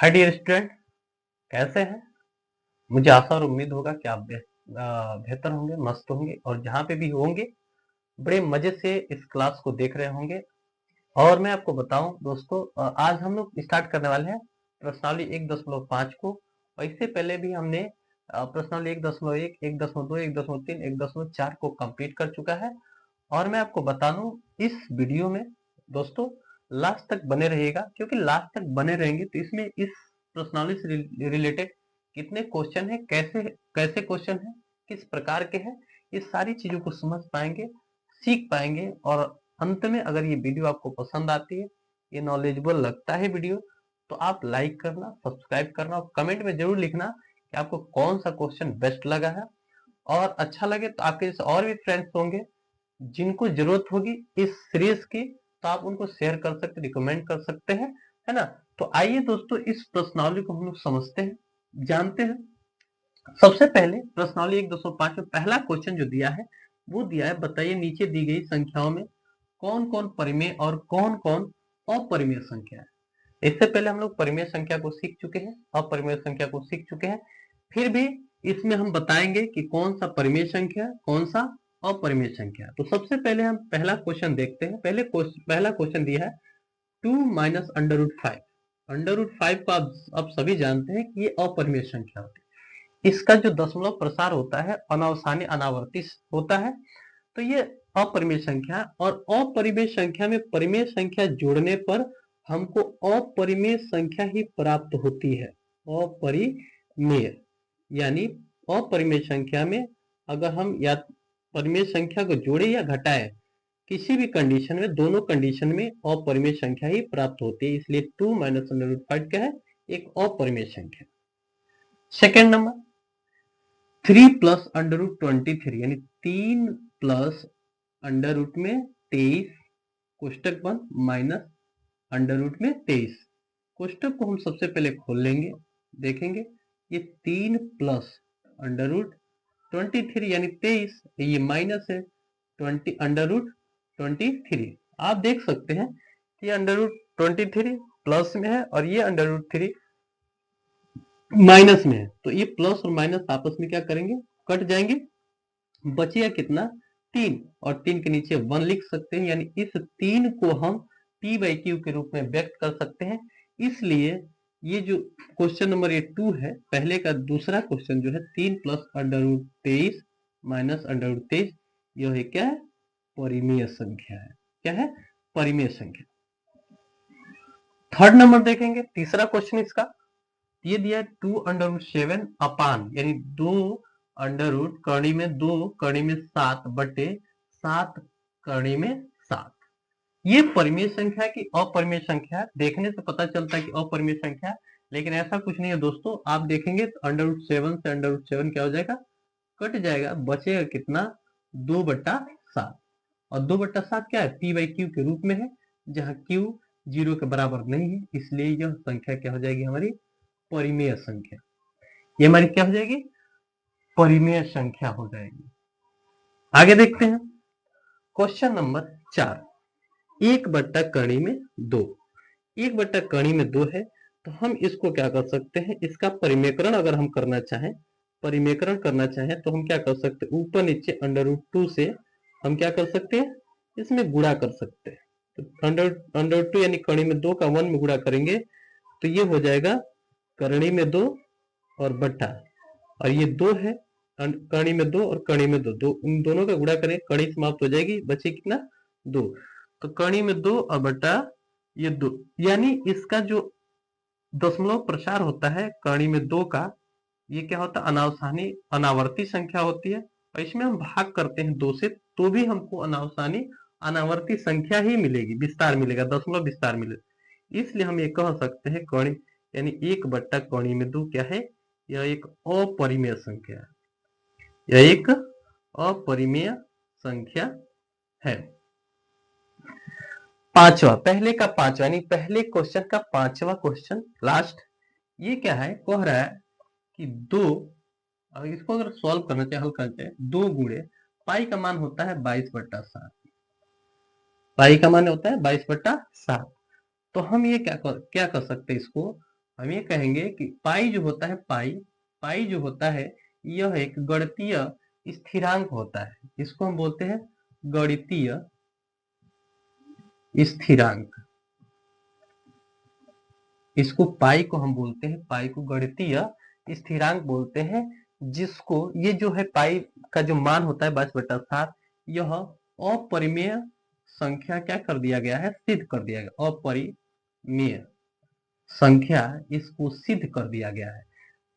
Hi dear student, कैसे हैं? मुझे आशा और उम्मीद होगा कि आप बेहतर होंगे, मस्त होंगे और जहाँ पे भी होंगे बड़े मजे से इस क्लास को देख रहे होंगे। और मैं आपको बताऊं दोस्तों, आज हम लोग स्टार्ट करने वाले हैं प्रश्नावली 1.5 को। और इससे पहले भी हमने प्रश्नावली 1.1, 1.2, 1.3, 1.4 को कंप्लीट कर चुका है। और मैं आपको बता दूं, इस वीडियो में दोस्तों लास्ट तक बने रहिएगा, क्योंकि लास्ट तक बने रहेंगे तो इसमें इस प्रश्नावली से रिलेटेड कितने क्वेश्चन है, कैसे कैसे क्वेश्चन है, किस प्रकार के हैं, इस सारी चीजों को समझ पाएंगे, सीख पाएंगे। और अंत में अगर ये वीडियो आपको पसंद आती है, ये नॉलेजेबल लगता है वीडियो, तो आप लाइक करना, सब्सक्राइब करना और कमेंट में जरूर लिखना कि आपको कौन सा क्वेश्चन बेस्ट लगा है। और अच्छा लगे तो आपके जैसे और भी फ्रेंड्स होंगे जिनको जरूरत होगी इस सीरीज की, तो आप उनको शेयर कर सकते, रिकमेंड कर सकते हैं, है ना। तो आइए दोस्तों, इस प्रश्नावली को हम लोग समझते हैं, जानते हैं। सबसे पहले प्रश्नावली 1.205 में पहला क्वेश्चन जो दिया है वो दिया है, बताइए नीचे दी गई संख्याओं में कौन कौन परिमेय और कौन कौन अपरिमेय संख्या है। इससे पहले हम लोग परिमेय संख्या को सीख चुके हैं, अपरिमेय संख्या को सीख चुके हैं। फिर भी इसमें हम बताएंगे कि कौन सा परिमेय संख्या है, कौन सा अपरिमेय संख्या है। तो सबसे पहले हम पहला क्वेश्चन देखते हैं। पहला क्वेश्चन दिया है 2 minus under root 5। Under root 5 को आप सभी जानते हैं कि ये अपरिमेय संख्या होती है। इसका जो दशमलव प्रसार होता है अनावसानी अनावर्ती होता है, तो ये अपरिमेय संख्या है। और अपरिमेय संख्या में परिमेय संख्या जोड़ने पर हमको अपरिमेय संख्या ही प्राप्त होती है। अपरिमेय यानी अपरिमेय संख्या में अगर हम या परिमेय संख्या को जोड़े या घटाए, किसी भी कंडीशन में, दोनों कंडीशन में अपरिमेय संख्या ही प्राप्त होती है। इसलिए 2 माइनस अंडर रूट 5 क्या है? एक अपरिमेय संख्या। Second number 3 plus under root 23 यानी 3 प्लस अंडर रूट में 23 कोष्टक बंद माइनस अंडर रूट में 23। कोष्टक को हम सबसे पहले खोल लेंगे, देखेंगे ये 3 प्लस अंडर रूट 23 यानी 23, ये माइनस है 20 अंडर रूट 23। आप देख सकते हैं कि ये अंडर रूट 23 प्लस में है और ये अंडर रूट 3 माइनस में है। तो ये प्लस और माइनस आपस में क्या करेंगे? कट जाएंगे। बचेगा कितना? 3, और 3 के नीचे 1 लिख सकते हैं, यानी इस 3 को हम p बाई क्यू के रूप में व्यक्त कर सकते हैं। इसलिए ये जो क्वेश्चन नंबर ये 2 है, पहले का दूसरा क्वेश्चन जो है 3 plus under root 23 minus under root 23, यह है क्या है? परिमेय संख्या है। क्या है? परिमेय संख्या। थर्ड नंबर देखेंगे, तीसरा क्वेश्चन इसका ये दिया है 2 अंडर रूट 7 अपान यानी 2 अंडर रूट कड़ी में 2 कड़ी में 7 बटे 7 कड़ी में 7। ये परिमेय संख्या की अपरिमेय संख्या, देखने से पता चलता है कि अपरिमेय संख्या, लेकिन ऐसा कुछ नहीं है दोस्तों। आप देखेंगे तो अंडर रूट 7 से अंडर रूट 7 क्या हो जाएगा? कट जाएगा। बचेगा कितना? 2/7। और 2/7 क्या है? p बाई क्यू के रूप में है, जहां q 0 के बराबर नहीं है, इसलिए यह संख्या क्या हो जाएगी? हमारी परिमेय संख्या। ये हमारी क्या हो जाएगी? परिमेय संख्या हो जाएगी। आगे देखते हैं क्वेश्चन नंबर 4, 1/कड़ी में 2। 1/कड़ी में 2 है, तो हम इसको क्या कर सकते हैं? इसका परिमेयकरण अगर हम करना चाहें, परिमेयकरण करना चाहें तो हम क्या कर सकते हैं? ऊपर नीचे अंडर रूट 2 से हम क्या कर सकते हैं? इसमें गुणा कर सकते हैं। तो अंडर 2 यानी कड़ी में 2 का 1 में गुणा करेंगे तो ये हो जाएगा कड़ी में 2 और बट्टा, और ये 2 है कड़ी में 2 और कड़ी में 2, इन दोनों का गुणा करें, कड़ी समाप्त हो जाएगी, बचे कितना? 2। तो कड़ी में 2 और बटा ये 2, यानी इसका जो दशमलव प्रसार होता है कड़ी में 2 का, ये क्या होता है? अनावसानी अनावर्ती संख्या होती है। और इसमें हम भाग करते हैं 2 से, तो भी हमको अनावसानी अनावर्ती संख्या ही मिलेगी, विस्तार मिलेगा, दशमलव विस्तार मिलेगा। इसलिए हम ये कह सकते हैं कड़ी यानी 1/कड़ी में 2 क्या है? यह एक अपरिमेय संख्या है। यह एक अपरिमेय संख्या है। पांचवा, पहले का पांचवा यानी पहले क्वेश्चन का पांचवा क्वेश्चन लास्ट, ये क्या है? कह रहा है कि 2, अब इसको अगर सॉल्व करना चाहे, हल करना चाहे, 2 गुणे पाई का मान होता है 22/7। पाई का मान होता है 22/7। तो हम ये क्या कर सकते हैं? इसको हम ये कहेंगे कि पाई जो होता है, पाई जो होता है यह एक गणितीय स्थिरांक होता है। इसको हम बोलते हैं गणितीय स्थिरांक। इसको पाई को हम बोलते हैं, पाई को गणितीय स्थिरांक बोलते हैं, जिसको ये जो है पाई का जो मान होता है 22/7, यह अपरिमेय संख्या क्या कर दिया गया है, सिद्ध कर दिया गया, अपरिमेय संख्या इसको सिद्ध कर दिया गया है।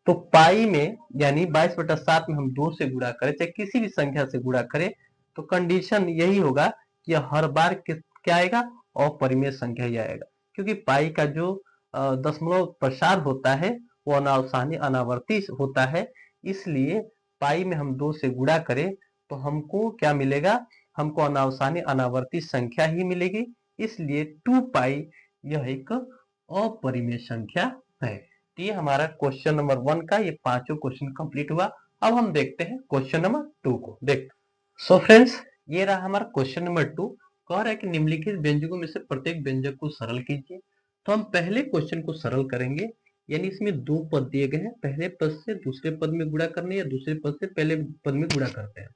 तो पाई में यानी 22/7 में हम 2 से गुणा करें, चाहे किसी भी संख्या से गुणा करें, तो कंडीशन यही होगा कि हर बार क्या आएगा, अपरिमेय संख्या ही आएगा, क्योंकि पाई का जो दशमलव प्रसार होता है वो अनावसानी अनावर्ती होता है। इसलिए पाई में हम 2 से गुणा करें तो हमको क्या मिलेगा, हमको अनावसानी अनावर्ती संख्या ही मिलेगी। इसलिए 2 पाई यह एक अपरिमेय संख्या है। तो ये हमारा क्वेश्चन नंबर 1 का ये पांचों क्वेश्चन कंप्लीट हुआ। अब हम देखते हैं क्वेश्चन नंबर 2 को। सो फ्रेंड्स, ये रहा हमारा क्वेश्चन नंबर 2। कह रहा है कि निम्नलिखित व्यंजकों में से प्रत्येक व्यंजक को सरल कीजिए। तो हम पहले क्वेश्चन को सरल करेंगे, यानी इसमें 2 पद दिए गए हैं, पहले पद से दूसरे पद में गुणा करने या दूसरे पद से पहले पद में गुणा करते हैं।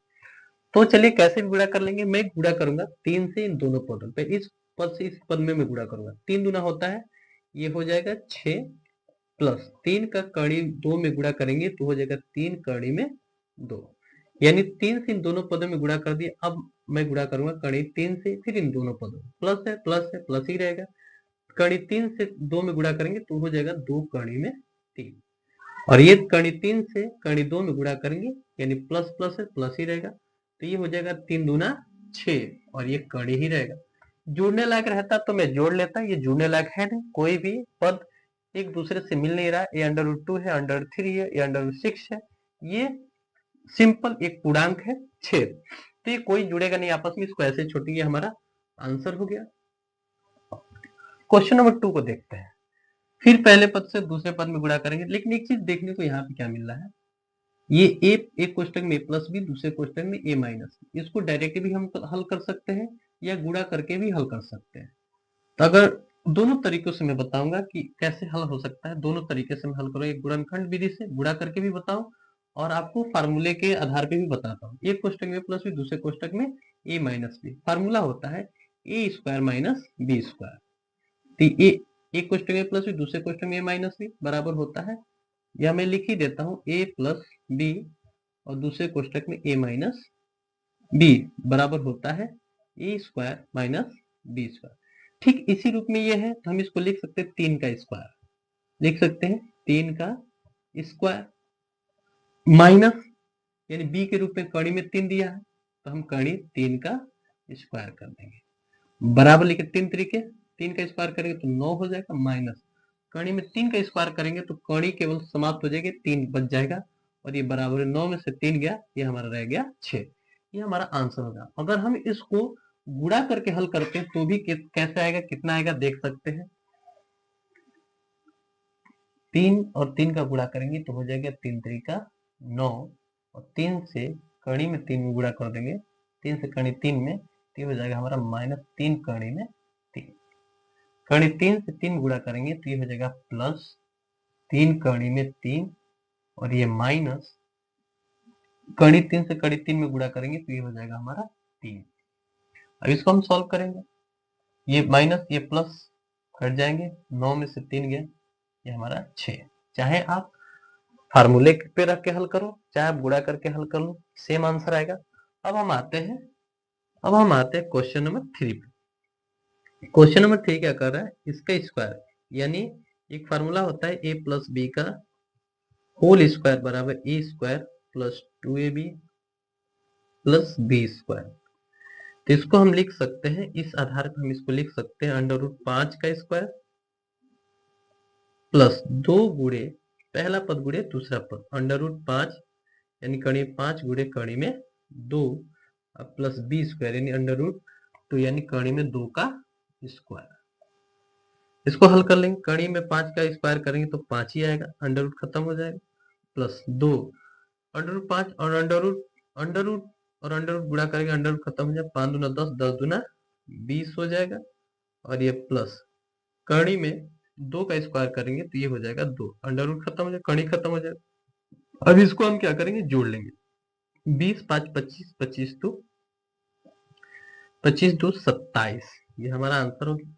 तो चलिए कैसे भी गुणा कर लेंगे। मैं गुणा करूंगा 3 से इन दोनों पदों पे, इस पद से इस पद में मैं गुणा करूंगा। 3 दूना होता है, ये हो जाएगा 6 प्लस 3 का कड़ी 2 में गुणा करेंगे तो हो जाएगा 3 कड़ी में 2, यानी 3 से इन दोनों पदों में गुणा कर दिया। अब मैं गुणा करूंगा कड़ी 3 से, फिर इन दोनों पदों में, प्लस है प्लस ही रहेगा। कड़ी 3 से 2 में गुणा करेंगे तो हो जाएगा 2 कड़ी में 3, और ये कड़ी 3 से कड़ी 2 में गुणा करेंगे यानी प्लस है प्लस ही रहेगा, तो ये हो जाएगा 3 दूना 6, और ये कड़ी ही रहेगा। जोड़ने लायक रहता तो मैं जोड़ लेता, ये जोड़ने लायक है नहीं, कोई भी पद एक दूसरे से मिल नहीं रहा है। ये √2 है, √3 है, ये √6 है, ये सिंपल एक पूर्णांक है 6, तो ये कोई जुड़ेगा नहीं आपस में, इसको ऐसे छोड़िए, हमारा आंसर हो गया। क्वेश्चन नंबर 2 को देखते हैं। फिर पहले पद से दूसरे पद में गुणा करेंगे, लेकिन एक चीज देखने को यहाँ पे क्या मिल रहा है, ये एक कोष्टक में a+b, दूसरे कोष्टक में a-, इसको डायरेक्ट भी हम हल कर सकते हैं या गुणा करके भी हल कर सकते हैं। तो अगर दोनों तरीकों से मैं बताऊंगा कि कैसे हल हो सकता है, दोनों तरीके से मैं हल करूँ, एक गुणनखंड विधि से गुणा करके भी बताऊं और आपको फार्मूले के आधार पे भी बताता हूँ। एक कोष्टक में a+b, दूसरे कोष्टक में a-b, फार्मूला होता है a² - b²। तो एक कोष्टक में a+b, दूसरे कोष्टक में a-b बराबर होता है, या मैं लिख ही देता हूँ a+b और दूसरे कोष्टक में a-b बराबर होता है a² - b²। ठीक इसी रूप में ये है, तो हम इसको लिख सकते हैं 3 का स्क्वायर, लिख सकते हैं 3 का स्क्वायर माइनस, यानी b के रूप में कड़ी में 3 दिया है तो हम कड़ी 3 का स्क्वायर कर देंगे, बराबर लिखे 3 तरीके, 3 का स्क्वायर करेंगे तो 9 हो जाएगा, माइनस कड़ी में 3 का स्क्वायर करेंगे तो कड़ी केवल समाप्त हो जाएगी, 3 बच जाएगा, और ये बराबर 9 में से 3 गया, ये हमारा रह गया 6। ये हमारा आंसर होगा। अगर हम इसको गुणा करके हल करते हैं तो भी कैसे आएगा, कितना आएगा देख सकते हैं। 3 और 3 का गुणा करेंगे तो हो जाएगा 3 3 9, और 3 से कड़ी में 3 में गुणा कर देंगे, 3 से कड़ी 3 में, तो हो जाएगा हमारा -3 कड़ी में 3, कड़ी 3 से 3 गुणा करेंगे तो ये हो जाएगा +3 कड़ी में 3, और ये माइनस कड़ी 3 से कड़ी 3 में गुणा करेंगे तो ये हो जाएगा हमारा 3। अब इसको हम सॉल्व करेंगे, ये माइनस ये प्लस कट जाएंगे, 9 में से 3 गया, ये हमारा 6। चाहे आप फार्मूले पे रख के हल करो, चाहे आप गुणा करके हल कर लो, सेम आंसर आएगा। अब हम आते हैं क्वेश्चन नंबर 3 पे। क्वेश्चन नंबर 3 क्या कर रहा है, इसका स्क्वायर, यानी एक फार्मूला होता है a+b का होल स्क्वायर बराबर a² + 2ab + b²। तो इसको हम लिख सकते हैं, इस आधार पर हम इसको लिख सकते हैं √5 का स्क्वायर प्लस 2 गुणे पहला पद गुणे दूसरा पद, √5 यानी कड़ी 5 गुणे कड़ी में 2 प्लस b² यानी √2 यानी कड़ी में 2 का स्क्वायर। इसको हल कर लेंगे, कड़ी में 5 का स्क्वायर करेंगे तो 5 ही आएगा, अंडर खत्म हो जाएगा, प्लस 2 √5 और अंडर गुणा करेंगे, अंडर खत्म हो जाएगा, 5 दूना 10, 10 दूना 20 हो जाएगा, और ये प्लस कड़ी में 2 का स्क्वायर करेंगे तो ये हो जाएगा 2, अंडर रूट खत्म हो जाएगा, कड़ी खत्म हो जाएगा। अब इसको हम क्या करेंगे, जोड़ लेंगे। 20 5 25, 25 2 27, ये हमारा आंसर हो गया।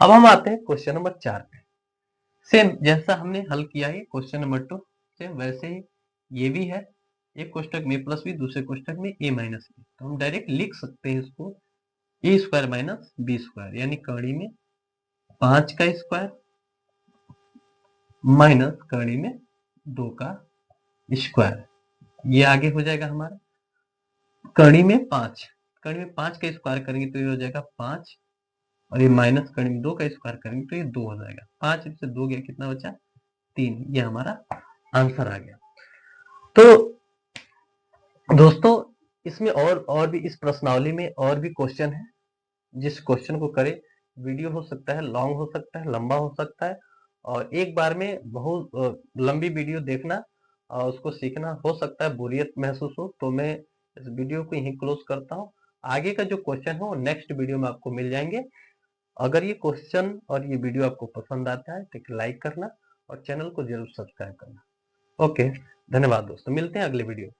अब हम आते हैं क्वेश्चन नंबर 4 पे। सेम जैसा हमने हल किया है क्वेश्चन नंबर 2, सेम वैसे ही ये भी है। एक कोष्टक में प्लस बी, दूसरे कोष्टक में ए माइनस बी, तो हम डायरेक्ट लिख सकते हैं इसको ए स्क्वायर माइनस बी स्क्वायर, यानी कड़ी में 5 का स्क्वायर माइनस कड़ी में 2 का स्क्वायर, ये आगे हो जाएगा हमारा। कड़ी में 5, कड़ी में 5 का स्क्वायर करेंगे तो ये हो जाएगा 5, और ये माइनस कड़ी में 2 का स्क्वायर करेंगे तो ये 2 हो जाएगा। 5 से 2 गया, कितना बचा, 3, ये हमारा आंसर आ गया। तो दोस्तों इसमें और भी इस प्रश्नावली में और भी क्वेश्चन है। जिस क्वेश्चन को करें, वीडियो हो सकता है लॉन्ग, हो सकता है लंबा हो सकता है, और एक बार में बहुत लंबी वीडियो देखना और उसको सीखना, हो सकता है बोरियत महसूस हो, तो मैं इस वीडियो को यहीं क्लोज करता हूँ। आगे का जो क्वेश्चन हो नेक्स्ट वीडियो में आपको मिल जाएंगे। अगर ये क्वेश्चन और ये वीडियो आपको पसंद आता है तो लाइक करना और चैनल को जरूर सब्सक्राइब करना। ओके, धन्यवाद दोस्तों, मिलते हैं अगले वीडियो।